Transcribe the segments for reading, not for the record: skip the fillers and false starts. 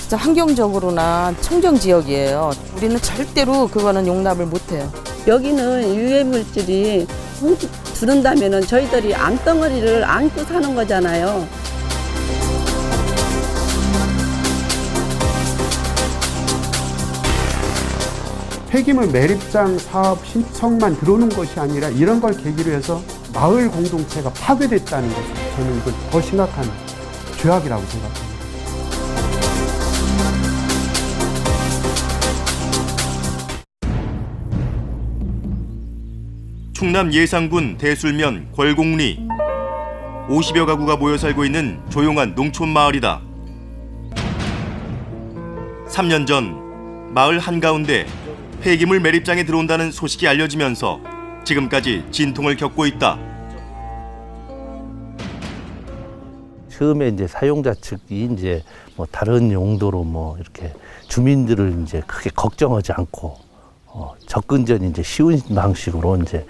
진짜 환경적으로나 청정 지역이에요. 우리는 절대로 그거는 용납을 못해요. 여기는 유해 물질이 들은다면은 저희들이 암덩어리를 안고 사는 거잖아요. 폐기물 매립장 사업 신청만 들어오는 것이 아니라 이런 걸 계기로 해서 마을 공동체가 파괴됐다는 것은 저는 이걸 더 심각한 죄악이라고 생각합니다. 충남 예산군 대술면 궐곡리 50여 가구가 모여 살고 있는 조용한 농촌 마을이다. 3년 전 마을 한가운데 폐기물 매립장에 들어온다는 소식이 알려지면서 지금까지 진통을 겪고 있다. 처음에 이제 사용자 측이 이제 뭐 다른 용도로 뭐 이렇게 주민들을 이제 크게 걱정하지 않고 접근전이 이제 쉬운 방식으로 이제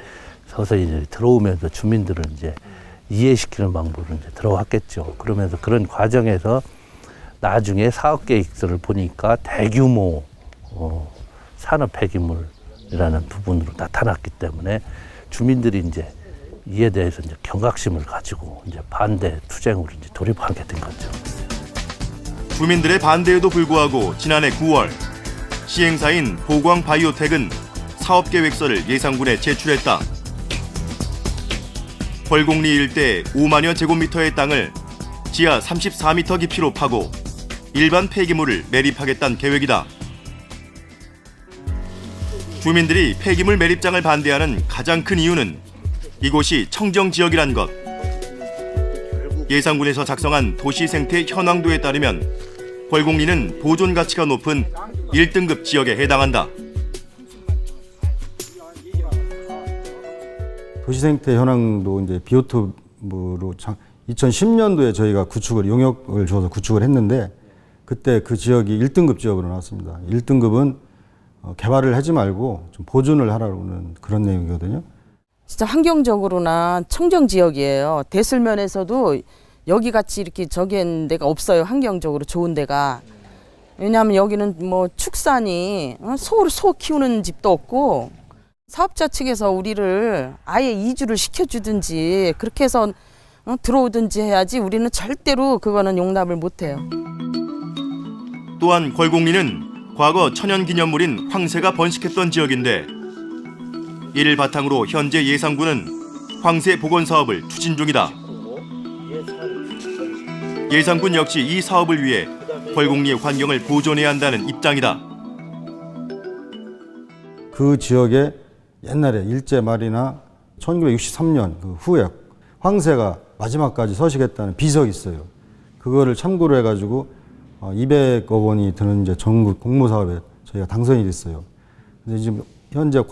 서서히 이제 들어오면서 주민들을 이제 이해시키는 방법으로 이제 들어왔겠죠. 그러면서 그런 과정에서 나중에 사업 계획서를 보니까 대규모 산업 폐기물이라는 부분으로 나타났기 때문에 주민들이 이제 이에 대해서 이제 경각심을 가지고 이제 반대 투쟁으로 이제 돌입하게 된 거죠. 주민들의 반대에도 불구하고 지난해 9월 시행사인 보광바이오텍은 사업 계획서를 예산군에 제출했다. 궐곡리 일대 5만여 제곱미터의 땅을 지하 34m 깊이로 파고 일반 폐기물을 매립하겠다는 계획이다. 주민들이 폐기물 매립장을 반대하는 가장 큰 이유는 이곳이 청정지역이란 것. 예산군에서 작성한 도시생태 현황도에 따르면 궐곡리는 보존 가치가 높은 1등급 지역에 해당한다. 도시생태 현황도 이제 비오톱으로 2010년도에 저희가 용역을 줘서 구축을 했는데 그때 그 지역이 1등급 지역으로 나왔습니다. 1등급은 개발을 하지 말고 좀 보존을 하라는 그런 내용이거든요. 진짜 환경적으로나 청정 지역이에요. 대술면에서도 여기 같이 이렇게 저기엔 데가 없어요. 환경적으로 좋은 데가. 왜냐하면 여기는 뭐 축산이 소 키우는 집도 없고 사업자 측에서 우리를 아예 이주를 시켜주든지 그렇게 해서 들어오든지 해야지 우리는 절대로 그거는 용납을 못해요. 또한 궐곡리는 과거 천연기념물인 황새가 번식했던 지역인데 이를 바탕으로 현재 예산군은 황새 복원 사업을 추진 중이다. 예산군 역시 이 사업을 위해 궐곡리의 환경을 보존해야 한다는 입장이다. 그 지역에 옛날에 일제 말이나 1963년 그 후에 황새가 마지막까지 서식했다는 비석이 있어요. 그거를 참고로 해가지고 200억 원이 드는 이제 전국 공모 사업에 저희가 당선이 됐어요. 근데 지금 현재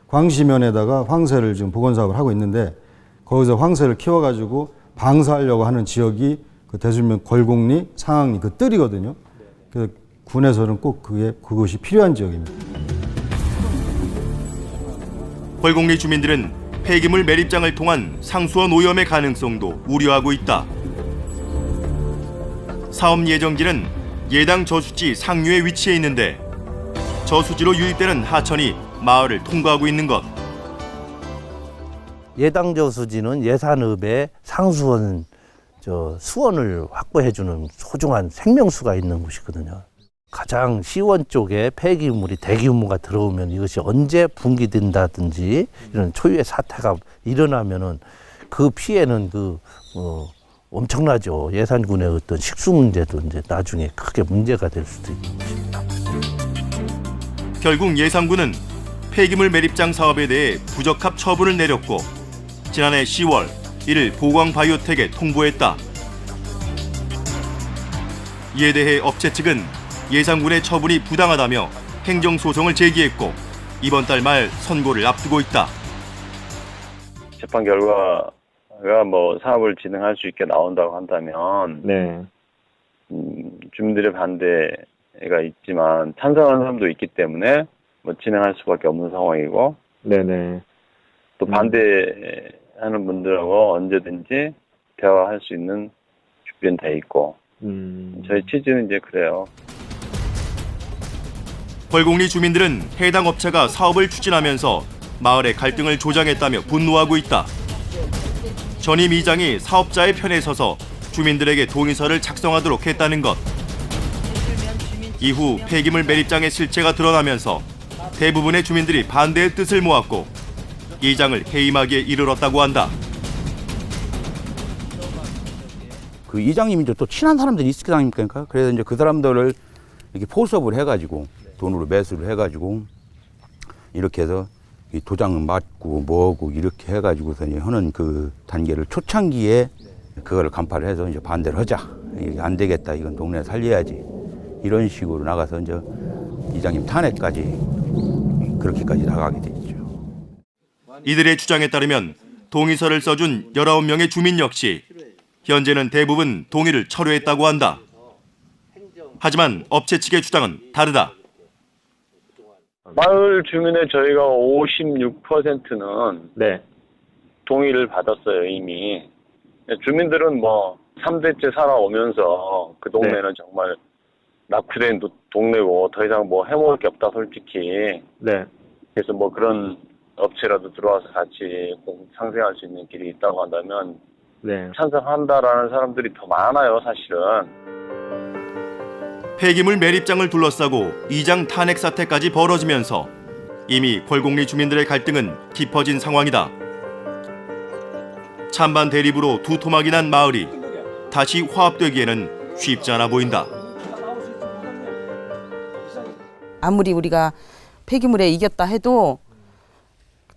광시면에다가 황새를 지금 복원 사업을 하고 있는데 거기서 황새를 키워가지고 방사하려고 하는 지역이 그 대술면 궐곡리, 상항리 그 뜰이거든요. 그래서 군에서는 꼭 그것이 필요한 지역입니다. 궐곡리 주민들은 폐기물 매립장을 통한 상수원 오염의 가능성도 우려하고 있다. 사업 예정지는 예당 저수지 상류에 위치해 있는데 저수지로 유입되는 하천이 마을을 통과하고 있는 것. 예당 저수지는 예산읍에 상수원 수원을 확보해주는 소중한 생명수가 있는 곳이거든요. 가장 시원 쪽에 폐기물이 대규모가 들어오면 이것이 언제 분기된다든지 이런 초유의 사태가 일어나면은 그 피해는 엄청나죠. 예산군의 어떤 식수 문제도 이제 나중에 크게 문제가 될 수도 있는 것입니다. 결국 예산군은 폐기물 매립장 사업에 대해 부적합 처분을 내렸고 지난해 10월 이를 보광바이오텍에 통보했다. 이에 대해 업체 측은 예산군의 처분이 부당하다며 행정소송을 제기했고 이번 달 말 선고를 앞두고 있다. 재판 결과가 뭐 사업을 진행할 수 있게 나온다고 한다면 네. 주민들의 반대가 있지만 찬성하는 사람도 있기 때문에 뭐 진행할 수밖에 없는 상황이고 네네. 또 반대하는 분들하고 언제든지 대화할 수 있는 준비는 돼 있고 저희 취지는 이제 그래요. 벌곡리 주민들은 해당 업체가 사업을 추진하면서 마을의 갈등을 조장했다며 분노하고 있다. 전임 이장이 사업자의 편에 서서 주민들에게 동의서를 작성하도록 했다는 것. 이후 폐기물 매립장의 실체가 드러나면서 대부분의 주민들이 반대의 뜻을 모았고 이장을 해임하기에 이르렀다고 한다. 그 이장님이 이제 또 친한 사람들이 있을 거 아닙니까? 그래서 이제 그 사람들을 이렇게 포섭을 해가지고 돈으로 매수를 해가지고 이렇게 해서 이 도장을 맞고 뭐고 이렇게 해가지고서 이제 하는 그 단계를 초창기에 그거를 간파를 해서 이제 반대를 하자. 이게 안 되겠다. 이건 동네 살려야지. 이런 식으로 나가서 이제 이장님 탄핵까지 그렇게까지 나가게 됐죠. 이들의 주장에 따르면 동의서를 써준 19명의 주민 역시 현재는 대부분 동의를 철회했다고 한다. 하지만 업체 측의 주장은 다르다. 마을 주민의 저희가 56%는 네. 동의를 받았어요, 이미. 주민들은 뭐 3대째 살아오면서 그 동네는 정말 낙후된 동네고 더 이상 뭐 해먹을 게 없다, 솔직히. 네. 그래서 뭐 그런 업체라도 들어와서 같이 상생할 수 있는 길이 있다고 한다면 네. 찬성한다라는 사람들이 더 많아요, 사실은. 폐기물 매립장을 둘러싸고 이장 탄핵 사태까지 벌어지면서 이미 벌곡리 주민들의 갈등은 깊어진 상황이다. 찬반 대립으로 두토막이 난 마을이 다시 화합되기에는 쉽지 않아 보인다. 아무리 우리가 폐기물에 이겼다 해도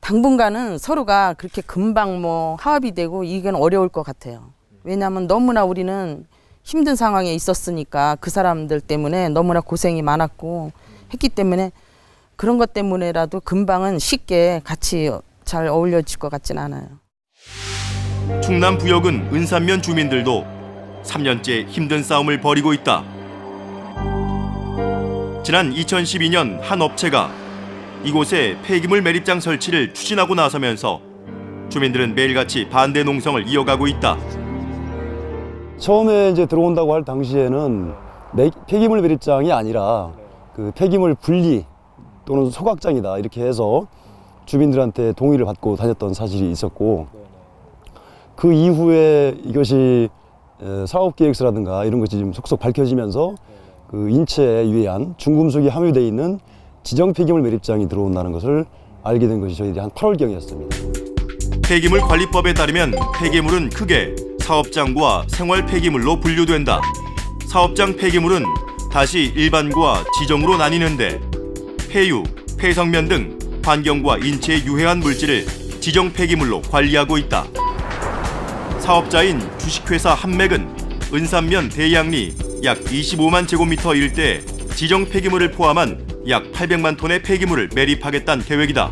당분간은 서로가 그렇게 금방 뭐 화합이 되고 이건 어려울 것 같아요. 왜냐하면 너무나 우리는 힘든 상황에 있었으니까 그 사람들 때문에 너무나 고생이 많았고 했기 때문에 그런 것 때문에라도 금방은 쉽게 같이 잘 어울려질 것 같지는 않아요. 충남 부여군 은산면 주민들도 3년째 힘든 싸움을 벌이고 있다. 지난 2012년 한 업체가 이곳에 폐기물 매립장 설치를 추진하고 나서면서 주민들은 매일같이 반대 농성을 이어가고 있다. 처음에 이제 들어온다고 할 당시에는 폐기물 매립장이 아니라 그 폐기물 분리 또는 소각장이다 이렇게 해서 주민들한테 동의를 받고 다녔던 사실이 있었고, 그 이후에 이것이 사업계획서라든가 이런 것이 지금 속속 밝혀지면서 그 인체에 유해한 중금속이 함유되어 있는 지정 폐기물 매립장이 들어온다는 것을 알게 된 것이 저희들이 한 8월경이었습니다. 폐기물 관리법에 따르면 폐기물은 크게 사업장과 생활 폐기물로 분류된다. 사업장 폐기물은 다시 일반과 지정으로 나뉘는데 폐유, 폐성면 등 환경과 인체에 유해한 물질을 지정 폐기물로 관리하고 있다. 사업자인 주식회사 한맥은 은산면 대양리 약 25만 제곱미터 일대에 지정 폐기물을 포함한 약 800만 톤의 폐기물을 매립하겠다는 계획이다.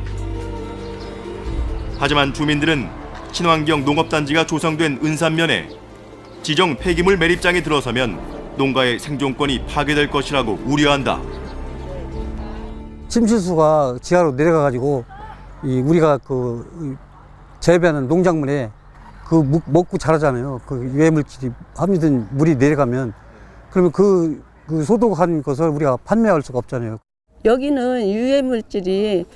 하지만 주민들은 친환경 농업단지가 조성된 은산면에 지정 폐기물 매립장이 들어서면 농가의 생존권이 파괴될 것이라고 우려한다. 침실수가 지하로 내려가가지고 우리가 재배하는 농작물에 먹고 자라잖아요. 그 유해물질이 함유된 물이 내려가면 그러면 그 소독한 것을 우리가 판매할 수가 없잖아요. 여기는 유해물질이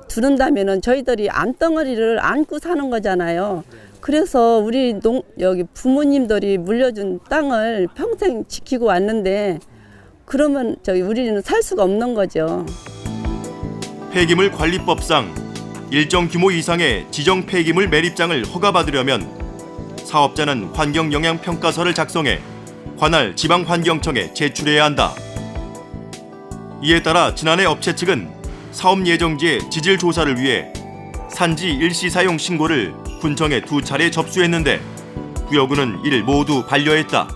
들은다면은 저희들이 암덩어리를 안고 사는 거잖아요. 그래서 우리 여기 부모님들이 물려준 땅을 평생 지키고 왔는데 그러면 우리는 살 수가 없는 거죠. 폐기물 관리법상 일정 규모 이상의 지정 폐기물 매립장을 허가받으려면 사업자는 환경영향평가서를 작성해 관할 지방환경청에 제출해야 한다. 이에 따라 지난해 업체 측은 사업 예정지의 지질 조사를 위해 산지 일시 사용 신고를 군청에 2차례 접수했는데 부여군은 이를 모두 반려했다.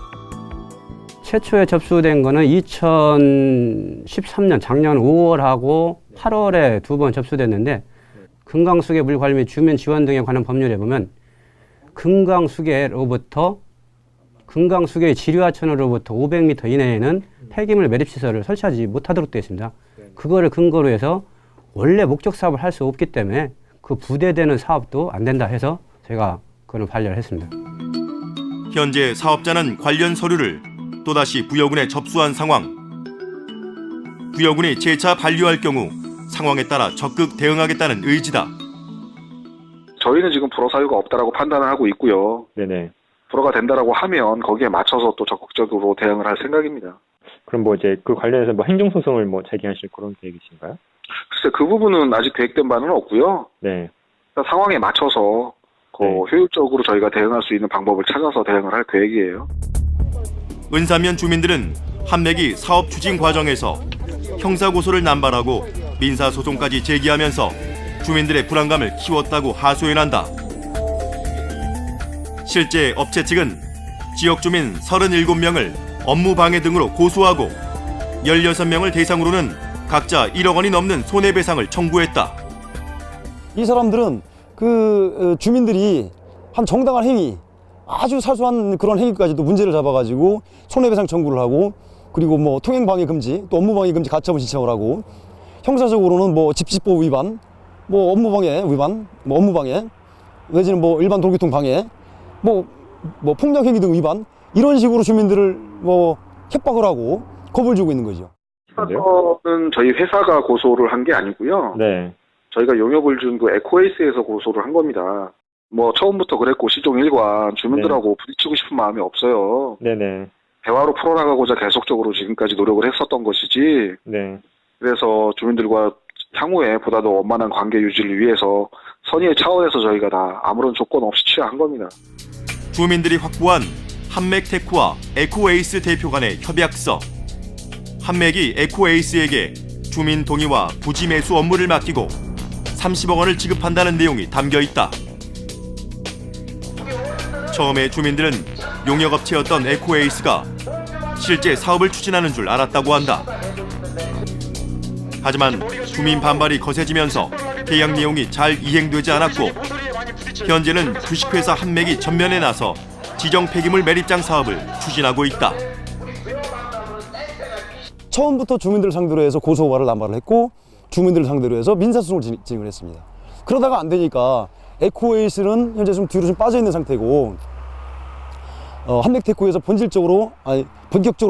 최초에 접수된 거는 2013년 작년 5월하고 8월에 2번 접수됐는데 금강수계 물관리 및 주민 지원 등에 관한 법률에 보면 금강수계의 지류하천으로부터 500m 이내에는 폐기물 매립시설을 설치하지 못하도록 되어 있습니다. 그거를 근거로 해서 원래 목적 사업을 할 수 없기 때문에 그 부대되는 사업도 안 된다 해서 제가 그걸 반려를 했습니다. 현재 사업자는 관련 서류를 또다시 부여군에 접수한 상황. 부여군이 재차 반류할 경우 상황에 따라 적극 대응하겠다는 의지다. 저희는 지금 불어 사유가 없다라고 판단을 하고 있고요. 네네. 불어가 된다라고 하면 거기에 맞춰서 또 적극적으로 대응을 할 생각입니다. 그럼 뭐 이제 그 관련해서 뭐 행정소송을 뭐 제기하실 그런 계획이신가요? 글쎄 그 부분은 아직 계획된 바는 없고요. 네. 그러니까 상황에 맞춰서 효율적으로 저희가 대응할 수 있는 방법을 찾아서 대응을 할 계획이에요. 은산면 주민들은 한맥이 사업 추진 과정에서 형사고소를 남발하고 민사소송까지 제기하면서 주민들의 불안감을 키웠다고 하소연한다. 실제 업체 측은 지역 주민 37명을 업무방해 등으로 고소하고 16명을 대상으로는 각자 1억 원이 넘는 손해배상을 청구했다. 이 사람들은 그 주민들이 한 정당한 행위, 아주 사소한 그런 행위까지도 문제를 잡아가지고 손해배상 청구를 하고, 그리고 뭐 통행방해 금지, 또 업무방해 금지 가처분 신청을 하고, 형사적으로는 뭐 집시법 위반, 뭐 업무방해 위반, 뭐 업무방해, 내지는 뭐 일반 도로교통 방해, 뭐 폭력행위 등 위반, 이런 식으로 주민들을 뭐 협박을 하고 겁을 주고 있는 거죠. 사건은 저희 회사가 고소를 한 게 아니고요. 네. 저희가 용역을 준 그 에코웨이스에서 고소를 한 겁니다. 뭐 처음부터 그랬고 시종일관 주민들하고 부딪히고 싶은 마음이 없어요. 네네. 대화로 풀어나가고자 계속적으로 지금까지 노력을 했었던 것이지. 네. 그래서 주민들과 향후에 보다 더 원만한 관계 유지를 위해서 선의의 차원에서 저희가 다 아무런 조건 없이 취하한 겁니다. 주민들이 확보한 한맥테크와 에코웨이스 대표 간의 협약서. 한맥이 에코웨이스에게 주민 동의와 부지 매수 업무를 맡기고 30억 원을 지급한다는 내용이 담겨 있다. 처음에 주민들은 용역업체였던 에코웨이스가 실제 사업을 추진하는 줄 알았다고 한다. 하지만 주민 반발이 거세지면서 계약 내용이 잘 이행되지 않았고 현재는 주식회사 한맥이 전면에 나서 지정 폐기물 매립장 사업을 추진하고 있다. 처음부터 주민들을 상대로 해서 고소고발을 남발을 했고, 주민들을 상대로 해서 민사소송을 진행을 했습니다. 그러다가 안 되니까 에코웨이스는 현재 좀 뒤로 좀 빠져 있는 상태고, 한맥테크에서 본격적으로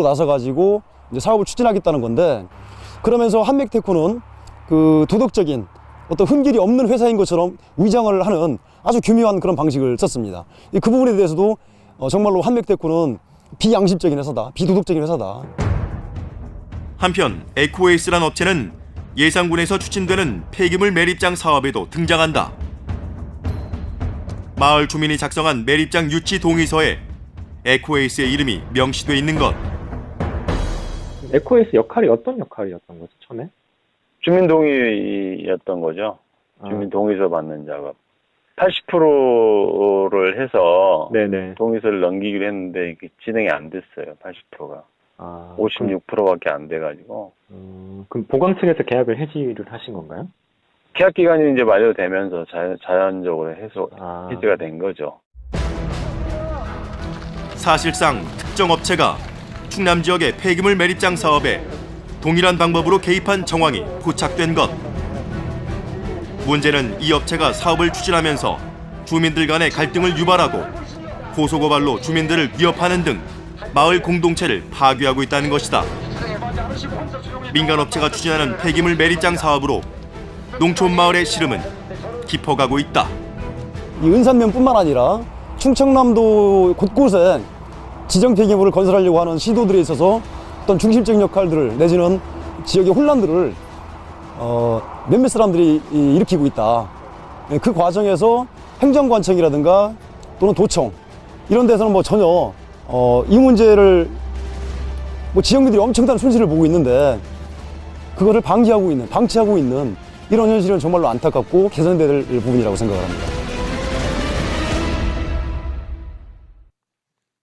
나서가지고 이제 사업을 추진하겠다는 건데, 그러면서 한맥테크는 그 도덕적인 어떤 흔길이 없는 회사인 것처럼 위장을 하는 아주 교묘한 그런 방식을 썼습니다. 그 부분에 대해서도 정말로 한맥테크는 비양심적인 회사다, 비도덕적인 회사다. 한편 에코웨이스란 업체는 예산군에서 추진되는 폐기물 매립장 사업에도 등장한다. 마을 주민이 작성한 매립장 유치 동의서에 에코웨이스의 이름이 명시돼 있는 것. 에코웨이스 역할이 어떤 역할이었던 거죠, 처음에? 주민 동의였던 거죠. 주민 동의서 받는 작업. 80%를 해서 네네. 동의서를 넘기기로 했는데 이게 진행이 안 됐어요. 80%가. 56%밖에 안 돼가지고. 그럼 보강 측에서 계약을 해지를 하신 건가요? 계약 기간이 이제 만료되면서 자연적으로 해지가 된 거죠. 사실상 특정 업체가 충남 지역의 폐기물 매립장 사업에 동일한 방법으로 개입한 정황이 포착된 것. 문제는 이 업체가 사업을 추진하면서 주민들 간의 갈등을 유발하고 고소고발로 주민들을 위협하는 등 마을 공동체를 파괴하고 있다는 것이다. 민간업체가 추진하는 폐기물 매립장 사업으로 농촌 마을의 시름은 깊어가고 있다. 이 은산면뿐만 아니라 충청남도 곳곳에 지정 폐기물을 건설하려고 하는 시도들에 있어서 어떤 중심적인 역할들을 내지는 지역의 혼란들을 몇몇 사람들이 일으키고 있다. 그 과정에서 행정관청이라든가 또는 도청 이런 데서는 뭐 전혀 이 문제를 뭐 지역민들이 엄청난 손실을 보고 있는데 그거를 방치하고 있는 이런 현실은 정말로 안타깝고 개선돼야 될 부분이라고 생각을 합니다.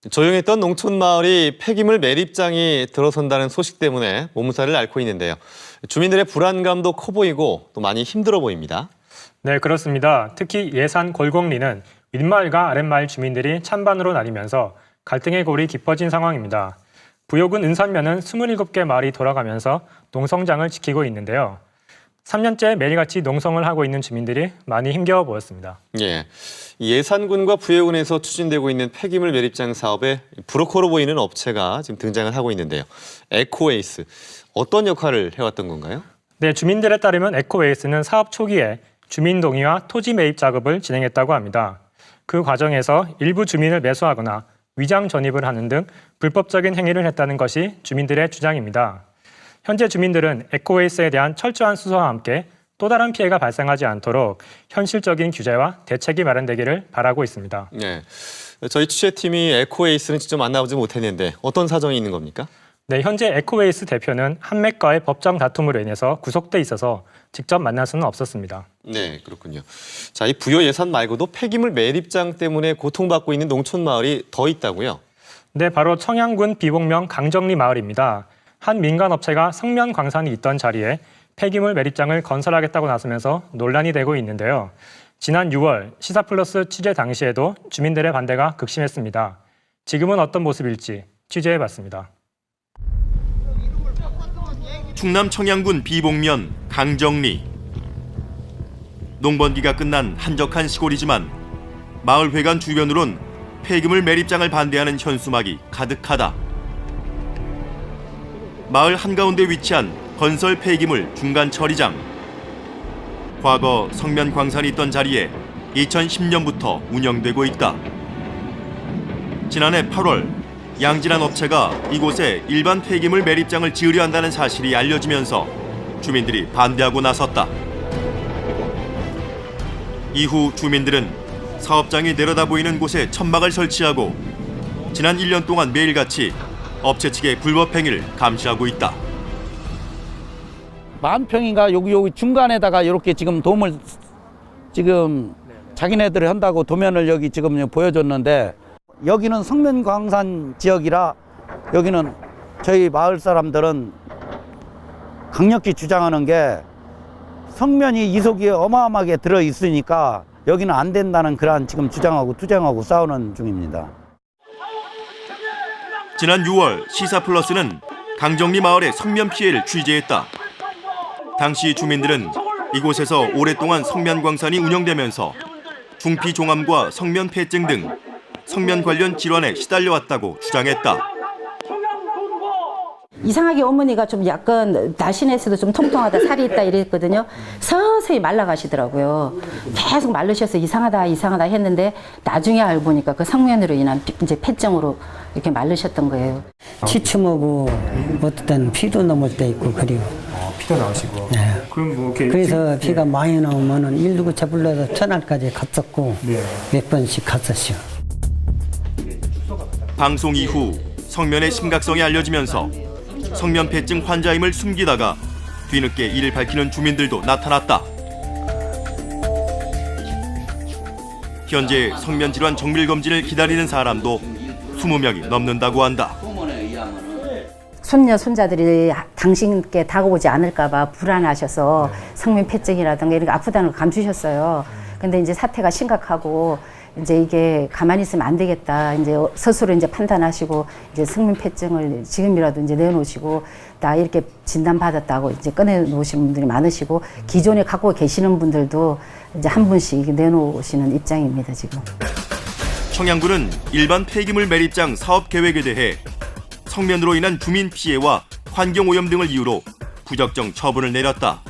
조용했던 농촌 마을이 폐기물 매립장이 들어선다는 소식 때문에 몸살을 앓고 있는데요. 주민들의 불안감도 커 보이고 또 많이 힘들어 보입니다. 네, 그렇습니다. 특히 예산 골곡리는 윗마을과 아랫마을 주민들이 찬반으로 나뉘면서 갈등의 골이 깊어진 상황입니다. 부여군 은산면은 27개 마을이 돌아가면서 농성장을 지키고 있는데요. 3년째 매일같이 농성을 하고 있는 주민들이 많이 힘겨워 보였습니다. 예, 예산군과 부여군에서 추진되고 있는 폐기물 매립장 사업에 브로커로 보이는 업체가 지금 등장을 하고 있는데요. 에코웨이스, 어떤 역할을 해왔던 건가요? 네, 주민들에 따르면 에코웨이스는 사업 초기에 주민 동의와 토지 매입 작업을 진행했다고 합니다. 그 과정에서 일부 주민을 매수하거나 위장 전입을 하는 등 불법적인 행위를 했다는 것이 주민들의 주장입니다. 현재 주민들은 에코웨이스에 대한 철저한 수사와 함께 또 다른 피해가 발생하지 않도록 현실적인 규제와 대책이 마련되기를 바라고 있습니다. 네, 저희 취재팀이 에코웨이스는 직접 만나보지 못했는데 어떤 사정이 있는 겁니까? 네, 현재 에코웨이스 대표는 한맥과의 법정 다툼으로 인해서 구속돼 있어서 직접 만날 수는 없었습니다. 네, 그렇군요. 자, 이 부여 예산 말고도 폐기물 매립장 때문에 고통받고 있는 농촌 마을이 더 있다고요? 네, 바로 청양군 비곡면 강정리 마을입니다. 한 민간업체가 성면 광산이 있던 자리에 폐기물 매립장을 건설하겠다고 나서면서 논란이 되고 있는데요. 지난 6월 시사플러스 취재 당시에도 주민들의 반대가 극심했습니다. 지금은 어떤 모습일지 취재해봤습니다. 충남 청양군 비봉면 강정리. 농번기가 끝난 한적한 시골이지만 마을 회관 주변으론 폐기물 매립장을 반대하는 현수막이 가득하다. 마을 한가운데 위치한 건설 폐기물 중간 처리장. 과거 성면 광산이 있던 자리에 2010년부터 운영되고 있다. 지난해 8월 양진한 업체가 이곳에 일반 폐기물 매립장을 지으려 한다는 사실이 알려지면서 주민들이 반대하고 나섰다. 이후 주민들은 사업장이 내려다 보이는 곳에 천막을 설치하고 지난 1년 동안 매일같이 업체 측의 불법 행위를 감시하고 있다. 만평인가 여기 중간에다가 이렇게 지금 돔을 지금 자기네들이 한다고 도면을 여기 지금 보여줬는데, 여기는 성면광산 지역이라 여기는 저희 마을 사람들은 강력히 주장하는 게 성면이 이속이 어마어마하게 들어 있으니까 여기는 안 된다는 그러한 지금 주장하고 투쟁하고 싸우는 중입니다. 지난 6월 시사플러스는 강정리 마을의 성면 피해를 취재했다. 당시 주민들은 이곳에서 오랫동안 성면광산이 운영되면서 중피종암과 성면 폐증 등 성면 관련 질환에 시달려왔다고 주장했다. 이상하게 어머니가 좀 약간 나신에서도 좀 통통하다, 살이 있다 이랬거든요. 서서히 말라가시더라고요. 계속 말르셔서 이상하다 했는데 나중에 알고 보니까 그 성면으로 인한 이제 폐증으로 이렇게 말르셨던 거예요. 취침하고 어떨 때는 피도 넘을 때 있고 그래요. 피가 나오시고. 네. 그럼 뭐 이렇게 그래서 피가 많이 나오면은 119차 불러서 천안까지 갔었고 몇 번씩 갔었어요. 방송 이후 성면의 심각성이 알려지면서 성면 폐증 환자임을 숨기다가 뒤늦게 이를 밝히는 주민들도 나타났다. 현재 성면 질환 정밀 검진을 기다리는 사람도 20명이 넘는다고 한다. 손녀 손자들이 당신께 다가오지 않을까 봐 불안하셔서 성면 폐증이라든가 이런 거 아프다는 걸 감추셨어요. 근데 이제 사태가 심각하고 이제 이게 가만히 있으면 안 되겠다. 이제 스스로 이제 판단하시고 이제 성면 폐증을 지금이라도 이제 내놓으시고 나 이렇게 진단받았다고 이제 꺼내놓으시는 분들이 많으시고 기존에 갖고 계시는 분들도 이제 한 분씩 내놓으시는 입장입니다, 지금. 청양군은 일반 폐기물 매립장 사업 계획에 대해 성면으로 인한 주민 피해와 환경 오염 등을 이유로 부적정 처분을 내렸다.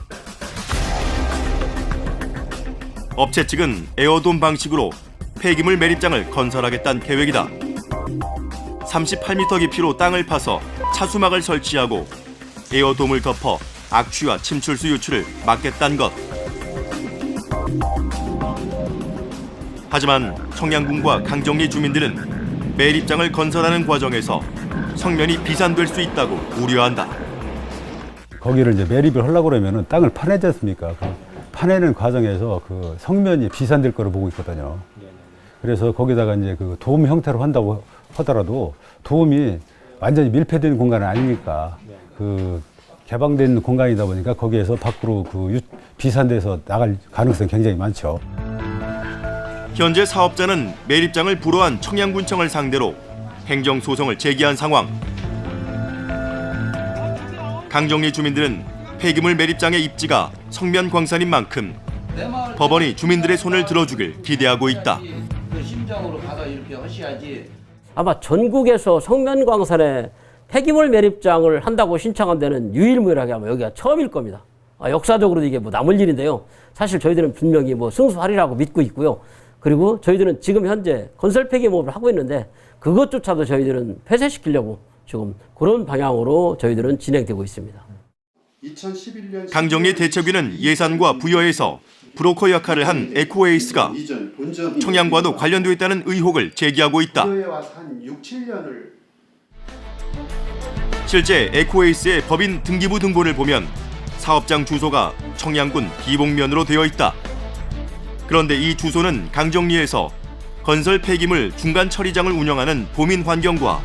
업체 측은 에어돔 방식으로 폐기물 매립장을 건설하겠다는 계획이다. 38m 깊이로 땅을 파서 차수막을 설치하고 에어돔을 덮어 악취와 침출수 유출을 막겠다는 것. 하지만 청양군과 강정리 주민들은 매립장을 건설하는 과정에서 성면이 비산될 수 있다고 우려한다. 거기를 이제 매립을 하려고 그러면 땅을 파내지 않습니까? 그 파내는 과정에서 그 성면이 비산될 거로 보고 있거든요. 그래서 거기다가 이제 그 돔 형태로 한다고 하더라도 돔이 완전히 밀폐된 공간은 아니니까 그 개방된 공간이다 보니까 거기에서 밖으로 그 비산돼서 나갈 가능성이 굉장히 많죠. 현재 사업자는 매립장을 불허한 청양군청을 상대로 행정소송을 제기한 상황. 강정리 주민들은 폐기물 매립장의 입지가 성면 광산인 만큼 법원이 주민들의 손을 들어주길 기대하고 있다. 그 심정으로 가서 이렇게 하셔야지. 아마 전국에서 성면광산에 폐기물 매립장을 한다고 신청한 데는 유일무이하게 아마 여기가 처음일 겁니다. 역사적으로도 이게 뭐 남을 일인데요. 사실 저희들은 분명히 뭐 승수하리라고 믿고 있고요. 그리고 저희들은 지금 현재 건설 폐기업을 하고 있는데 그것조차도 저희들은 폐쇄시키려고 지금 그런 방향으로 저희들은 진행되고 있습니다. 2011년 강정리 대책위는 예산과 부여에서 브로커 역할을 한 에코웨이스가 청양과도 관련돼 있다는 의혹을 제기하고 있다. 한 6, 7년을 실제 에코웨이스의 법인 등기부 등본을 보면 사업장 주소가 청양군 비봉면으로 되어 있다. 그런데 이 주소는 강정리에서 건설 폐기물 중간 처리장을 운영하는 보민환경과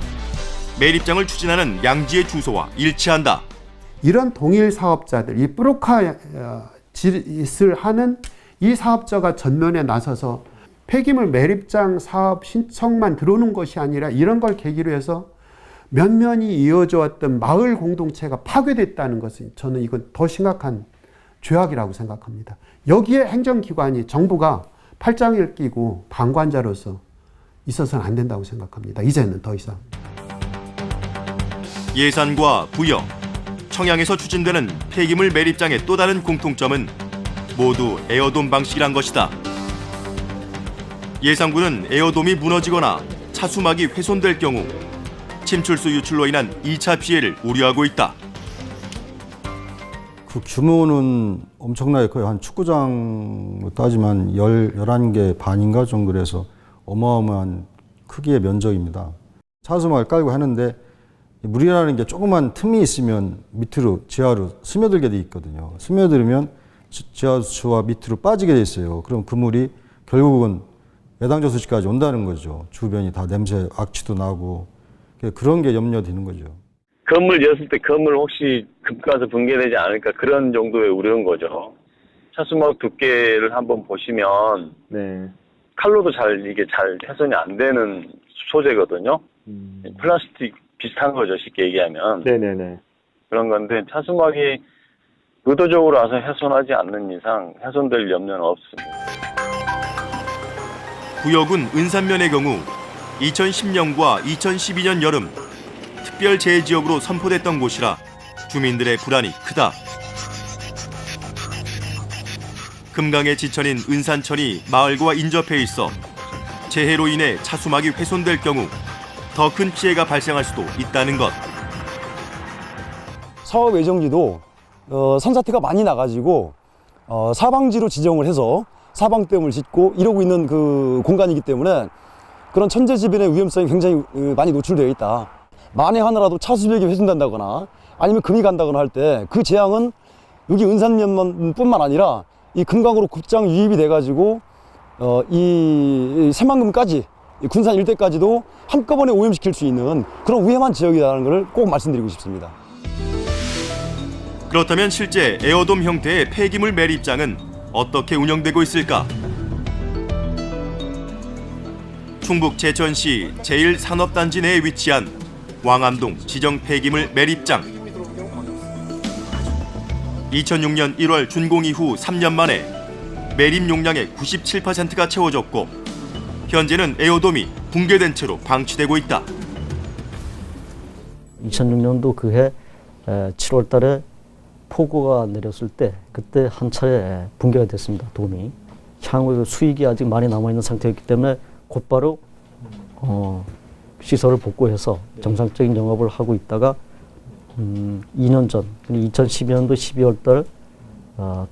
매립장을 추진하는 양지의 주소와 일치한다. 이런 동일 사업자들, 이 브로커 짓을 하는 이 사업자가 전면에 나서서 폐기물 매립장 사업 신청만 들어오는 것이 아니라 이런 걸 계기로 해서 면면이 이어져 왔던 마을 공동체가 파괴됐다는 것은 저는 이건 더 심각한 죄악이라고 생각합니다. 여기에 행정기관이 정부가 팔짱을 끼고 방관자로서 있어서는 안 된다고 생각합니다. 이제는 더 이상. 예산과 부여, 청양에서 추진되는 폐기물 매립장의 또 다른 공통점은 모두 에어돔 방식이란 것이다. 예산군은 에어돔이 무너지거나 차수막이 훼손될 경우 침출수 유출로 인한 2차 피해를 우려하고 있다. 그 규모는 엄청나게 커요. 한 축구장 따지면 11개 반인가 정도 그래서 어마어마한 크기의 면적입니다. 차수막을 깔고 하는데 물이라는 게 조그만 틈이 있으면 밑으로 지하로 스며들게 돼 있거든요. 스며들면 지하수와 밑으로 빠지게 돼 있어요. 그럼 그 물이 결국은 매당저수지까지 온다는 거죠. 주변이 다 냄새, 악취도 나고 그런 게 염려되는 거죠. 건물 였을 때 건물 혹시 급가서 붕괴되지 않을까 그런 정도의 우려인 거죠. 차수막 두께를 한번 보시면 칼로도 이게 잘 훼손이 안 되는 소재거든요. 플라스틱 비슷한 거죠, 쉽게 얘기하면. 네네네. 그런 건데 차수막이 의도적으로 와서 훼손하지 않는 이상 훼손될 염려는 없습니다. 구역은 은산면의 경우 2010년과 2012년 여름 특별재해지역으로 선포됐던 곳이라 주민들의 불안이 크다. 금강의 지천인 은산천이 마을과 인접해 있어 재해로 인해 차수막이 훼손될 경우 더 큰 피해가 발생할 수도 있다는 것. 사업 예정지도 산사태가 많이 나가지고 사방지로 지정을 해서 사방댐을 짓고 이러고 있는 그 공간이기 때문에 그런 천재지변의 위험성이 굉장히 많이 노출되어 있다. 만에 하나라도 차수벽이 훼손된다거나 아니면 금이 간다거나 할 때 그 재앙은 여기 은산면뿐만 아니라 이 금강으로 곧장 유입이 돼가지고 이 새만금까지 이 군산 일대까지도 한꺼번에 오염시킬 수 있는 그런 위험한 지역이라는 것을 꼭 말씀드리고 싶습니다. 그렇다면 실제 에어돔 형태의 폐기물 매립장은 어떻게 운영되고 있을까? 충북 제천시 제1산업단지 내에 위치한 왕암동 지정 폐기물 매립장. 2006년 1월 준공 이후 3년 만에 매립 용량의 97%가 채워졌고 현재는 에어돔이 붕괴된 채로 방치되고 있다. 2006년도 그해 7월 달에 폭우가 내렸을 때 그때 한 차례 붕괴가 됐습니다. 돔이. 향후 수익이 아직 많이 남아있는 상태였기 때문에 곧바로 시설을 복구해서 정상적인 영업을 하고 있다가 2년 전 2012년도 12월 달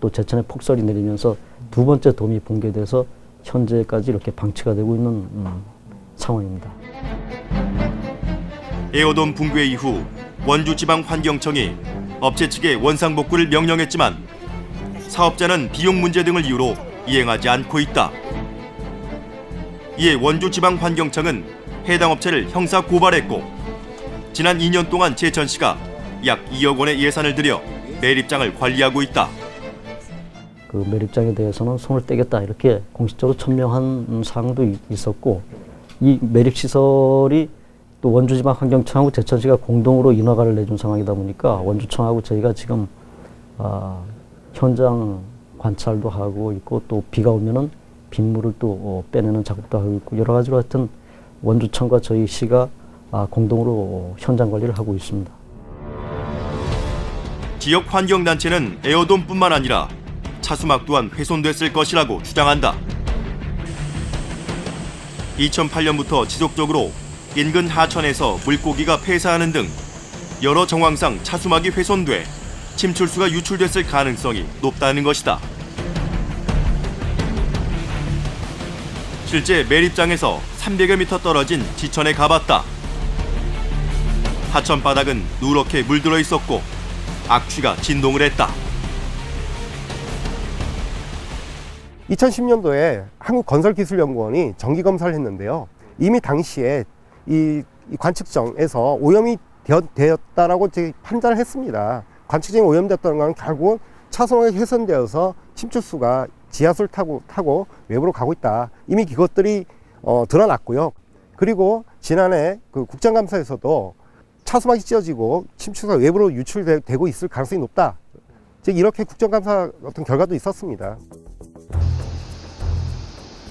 또 제천에 폭설이 내리면서 두 번째 돔이 붕괴돼서 현재까지 이렇게 방치가 되고 있는 상황입니다. 에어돔 붕괴 이후 원주지방환경청이 업체 측에 원상복구를 명령했지만 사업자는 비용 문제 등을 이유로 이행하지 않고 있다. 이에 원주지방환경청은 해당 업체를 형사 고발했고 지난 2년 동안 제천시가 약 2억 원의 예산을 들여 매립장을 관리하고 있다. 그 매립장에 대해서는 손을 떼겠다 이렇게 공식적으로 천명한 사항도 있었고 이 매립시설이 또 원주지방환경청하고 제천시가 공동으로 인허가를 내준 상황이다 보니까 원주청하고 저희가 지금 현장 관찰도 하고 있고 또 비가 오면은 빗물을 또 빼내는 작업도 하고 있고 여러 가지로 하여튼 원주청과 저희 시가 공동으로 현장 관리를 하고 있습니다. 지역 환경단체는 에어돔뿐만 아니라 차수막 또한 훼손됐을 것이라고 주장한다. 2008년부터 지속적으로 인근 하천에서 물고기가 폐사하는 등 여러 정황상 차수막이 훼손돼 침출수가 유출됐을 가능성이 높다는 것이다. 실제 매립장에서 300여 미터 떨어진 지천에 가봤다. 하천 바닥은 누렇게 물들어 있었고 악취가 진동을 했다. 2010년도에 한국건설기술연구원이 정기검사를 했는데요. 이미 당시에 이 관측정에서 오염이 되었다라고 판단을 했습니다. 관측정이 오염되었다는 것은 결국은 차수막이 훼손되어서 침출수가 지하수를 타고 외부로 가고 있다. 이미 그것들이 드러났고요. 그리고 지난해 그 국정감사에서도 차수막이 찢어지고 침출수가 외부로 유출되고 있을 가능성이 높다. 즉 이렇게 국정감사 어떤 결과도 있었습니다.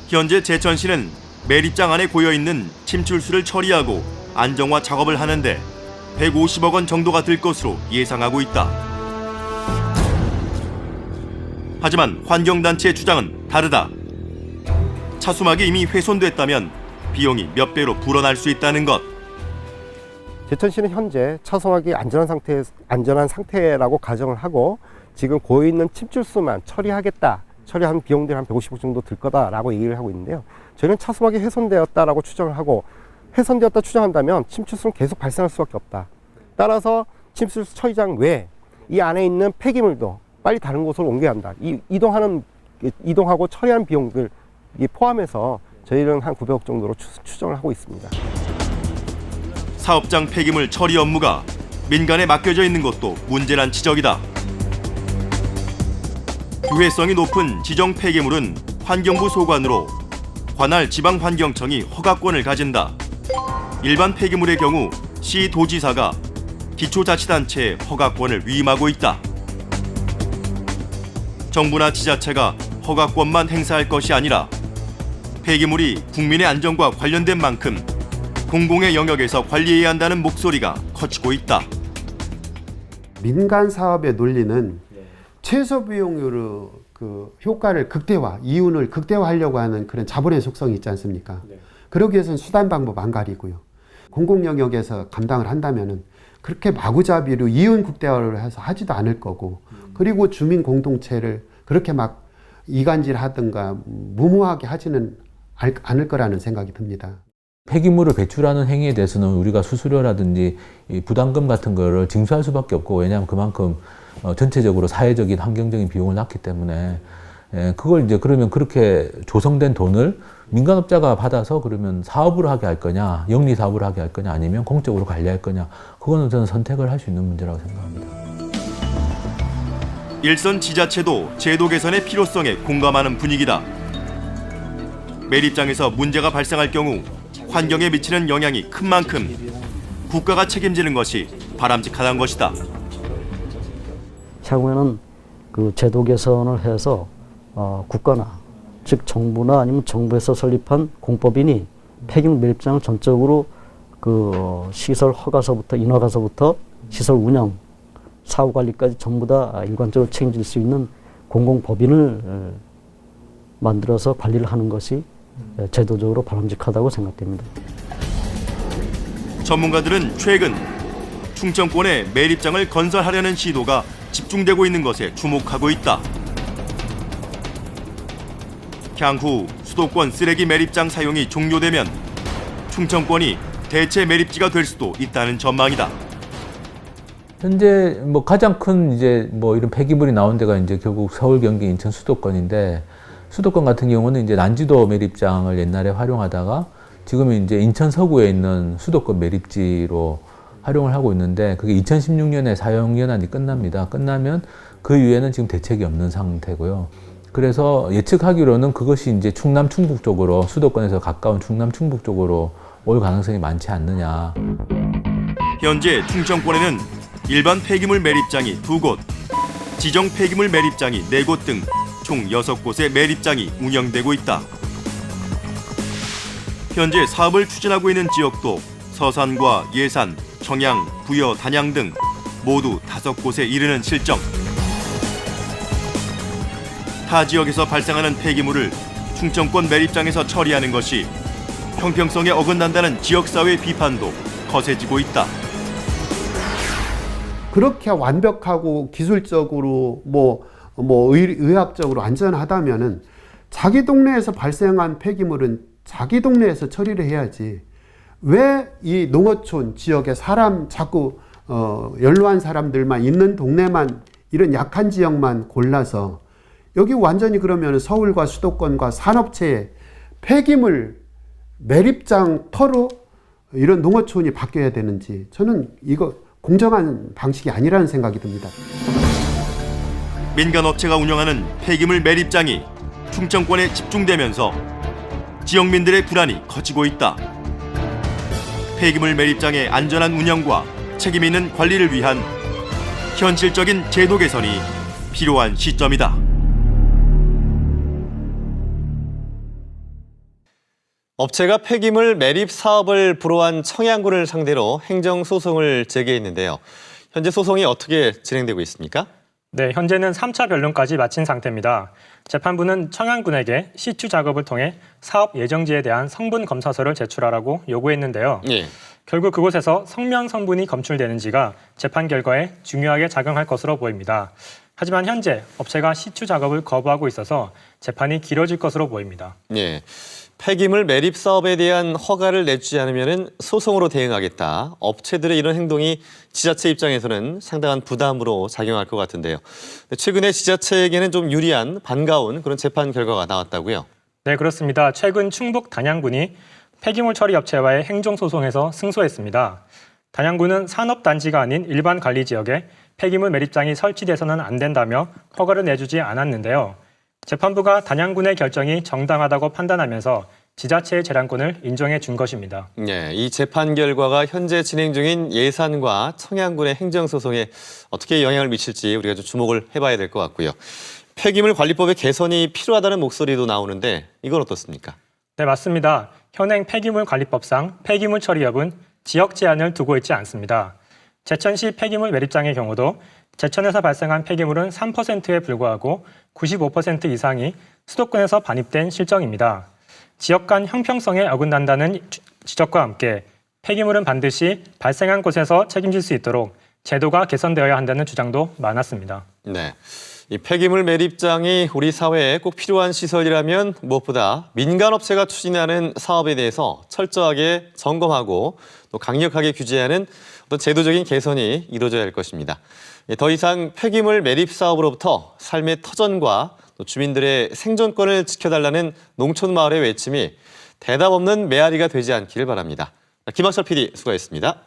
현재 제천시는 매립장 안에 고여있는 침출수를 처리하고 안정화 작업을 하는데 150억 원 정도가 들 것으로 예상하고 있다. 하지만 환경단체의 주장은 다르다. 차수막이 이미 훼손됐다면 비용이 몇 배로 불어날 수 있다는 것. 제천시는 현재 차수막이 안전한 상태라고 가정을 하고 지금 고여있는 침출수만 처리하는 비용들이 한 150억 정도 들 거다라고 얘기를 하고 있는데요. 저희는 차수막이 훼손되었다라고 추정을 하고 훼손되었다 추정한다면 침출수는 계속 발생할 수밖에 없다. 따라서 침출수 처리장 외에 이 안에 있는 폐기물도 빨리 다른 곳으로 옮겨야 한다. 이동하고 처리하는 비용들 포함해서 저희는 한 900억 정도로 추정을 하고 있습니다. 사업장 폐기물 처리 업무가 민간에 맡겨져 있는 것도 문제란 지적이다. 유해성이 높은 지정 폐기물은 환경부 소관으로 관할 지방환경청이 허가권을 가진다. 일반 폐기물의 경우 시도지사가 기초자치단체의 허가권을 위임하고 있다. 정부나 지자체가 허가권만 행사할 것이 아니라 폐기물이 국민의 안전과 관련된 만큼 공공의 영역에서 관리해야 한다는 목소리가 커지고 있다. 민간 사업의 논리는 최소 비용으로 그 효과를 극대화, 이윤을 극대화하려고 하는 그런 자본의 속성이 있지 않습니까? 그러기 위해서는 수단 방법 안 가리고요. 공공 영역에서 감당을 한다면은 그렇게 마구잡이로 이윤 극대화를 해서 하지도 않을 거고, 그리고 주민 공동체를 그렇게 막 이간질하든가 무모하게 하지는 않을 거라는 생각이 듭니다. 폐기물을 배출하는 행위에 대해서는 우리가 수수료라든지 부담금 같은 거를 징수할 수밖에 없고, 왜냐하면 그만큼 전체적으로 사회적인 환경적인 비용을 낳기 때문에 그걸 이제 그러면 그렇게 조성된 돈을 민간업자가 받아서 그러면 사업을 하게 할 거냐, 영리 사업을 하게 할 거냐, 아니면 공적으로 관리할 거냐, 그거는 저는 선택을 할 수 있는 문제라고 생각합니다. 일선 지자체도 제도 개선의 필요성에 공감하는 분위기다. 매립장에서 문제가 발생할 경우 환경에 미치는 영향이 큰 만큼 국가가 책임지는 것이 바람직하다는 것이다. 향후에는 그 제도 개선을 해서 국가나 즉 정부나 아니면 정부에서 설립한 공법인이 폐기물 매립장을 전적으로 그 시설 허가서부터 인허가서부터 시설 운영, 사후 관리까지 전부 다 일관적으로 책임질 수 있는 공공법인을 만들어서 관리를 하는 것이 제도적으로 바람직하다고 생각됩니다. 전문가들은 최근 충청권에 매립장을 건설하려는 시도가 집중되고 있는 것에 주목하고 있다. 향후 수도권 쓰레기 매립장 사용이 종료되면 충청권이 대체 매립지가 될 수도 있다는 전망이다. 현재 뭐 가장 큰 이제 뭐 이런 폐기물이 나온 데가 이제 결국 서울, 경기, 인천 수도권인데, 수도권 같은 경우는 이제 난지도 매립장을 옛날에 활용하다가 지금은 이제 인천 서구에 있는 수도권 매립지로 활용을 하고 있는데, 그게 2016년에 사용 연한이 끝납니다. 끝나면 그 이후에는 지금 대책이 없는 상태고요. 그래서 예측하기로는 그것이 이제 충남 충북 쪽으로, 수도권에서 가까운 충남 충북 쪽으로 올 가능성이 많지 않느냐. 현재 충청권에는 일반 폐기물 매립장이 2곳, 지정 폐기물 매립장이 4곳 등 총 6곳의 매립장이 운영되고 있다. 현재 사업을 추진하고 있는 지역도 서산과 예산, 청양, 부여, 단양 등 모두 5곳에 이르는 실정. 타 지역에서 발생하는 폐기물을 충청권 매립장에서 처리하는 것이 형평성에 어긋난다는 지역사회 비판도 거세지고 있다. 그렇게 완벽하고 기술적으로 의학적으로 안전하다면은 자기 동네에서 발생한 폐기물은 자기 동네에서 처리를 해야지. 왜 이 농어촌 지역에 사람 자꾸 연로한 사람들만 있는 동네만 이런 약한 지역만 골라서 여기 완전히 그러면 서울과 수도권과 산업체의 폐기물 매립장 터로 이런 농어촌이 바뀌어야 되는지 저는 이거 공정한 방식이 아니라는 생각이 듭니다. 민간업체가 운영하는 폐기물 매립장이 충청권에 집중되면서 지역민들의 불안이 커지고 있다. 폐기물 매립장의 안전한 운영과 책임 있는 관리를 위한 현실적인 제도 개선이 필요한 시점이다. 업체가 폐기물 매립 사업을 불허한 청양군을 상대로 행정소송을 제기했는데요. 현재 소송이 어떻게 진행되고 있습니까? 네, 현재는 3차 변론까지 마친 상태입니다. 재판부는 청양군에게 시추 작업을 통해 사업 예정지에 대한 성분 검사서를 제출하라고 요구했는데요. 예. 결국 그곳에서 성명 성분이 검출되는지가 재판 결과에 중요하게 작용할 것으로 보입니다. 하지만 현재 업체가 시추 작업을 거부하고 있어서 재판이 길어질 것으로 보입니다. 예. 폐기물 매립 사업에 대한 허가를 내주지 않으면 소송으로 대응하겠다. 업체들의 이런 행동이 지자체 입장에서는 상당한 부담으로 작용할 것 같은데요. 최근에 지자체에게는 좀 유리한 반가운 그런 재판 결과가 나왔다고요? 네, 그렇습니다. 최근 충북 단양군이 폐기물 처리 업체와의 행정소송에서 승소했습니다. 단양군은 산업단지가 아닌 일반 관리지역에 폐기물 매립장이 설치돼서는 안 된다며 허가를 내주지 않았는데요. 재판부가 단양군의 결정이 정당하다고 판단하면서 지자체의 재량권을 인정해 준 것입니다. 네, 이 재판 결과가 현재 진행 중인 예산과 청양군의 행정소송에 어떻게 영향을 미칠지 우리가 좀 주목을 해봐야 될 것 같고요. 폐기물 관리법의 개선이 필요하다는 목소리도 나오는데 이건 어떻습니까? 네, 맞습니다. 현행 폐기물 관리법상 폐기물 처리업은 지역 제한을 두고 있지 않습니다. 제천시 폐기물 매립장의 경우도 제천에서 발생한 폐기물은 3%에 불과하고 95% 이상이 수도권에서 반입된 실정입니다. 지역 간 형평성에 어긋난다는 지적과 함께 폐기물은 반드시 발생한 곳에서 책임질 수 있도록 제도가 개선되어야 한다는 주장도 많았습니다. 네, 이 폐기물 매립장이 우리 사회에 꼭 필요한 시설이라면 무엇보다 민간업체가 추진하는 사업에 대해서 철저하게 점검하고 또 강력하게 규제하는 어떤 제도적인 개선이 이루어져야 할 것입니다. 더 이상 폐기물 매립 사업으로부터 삶의 터전과 또 주민들의 생존권을 지켜달라는 농촌 마을의 외침이 대답 없는 메아리가 되지 않기를 바랍니다. 김학철 PD 수고했습니다.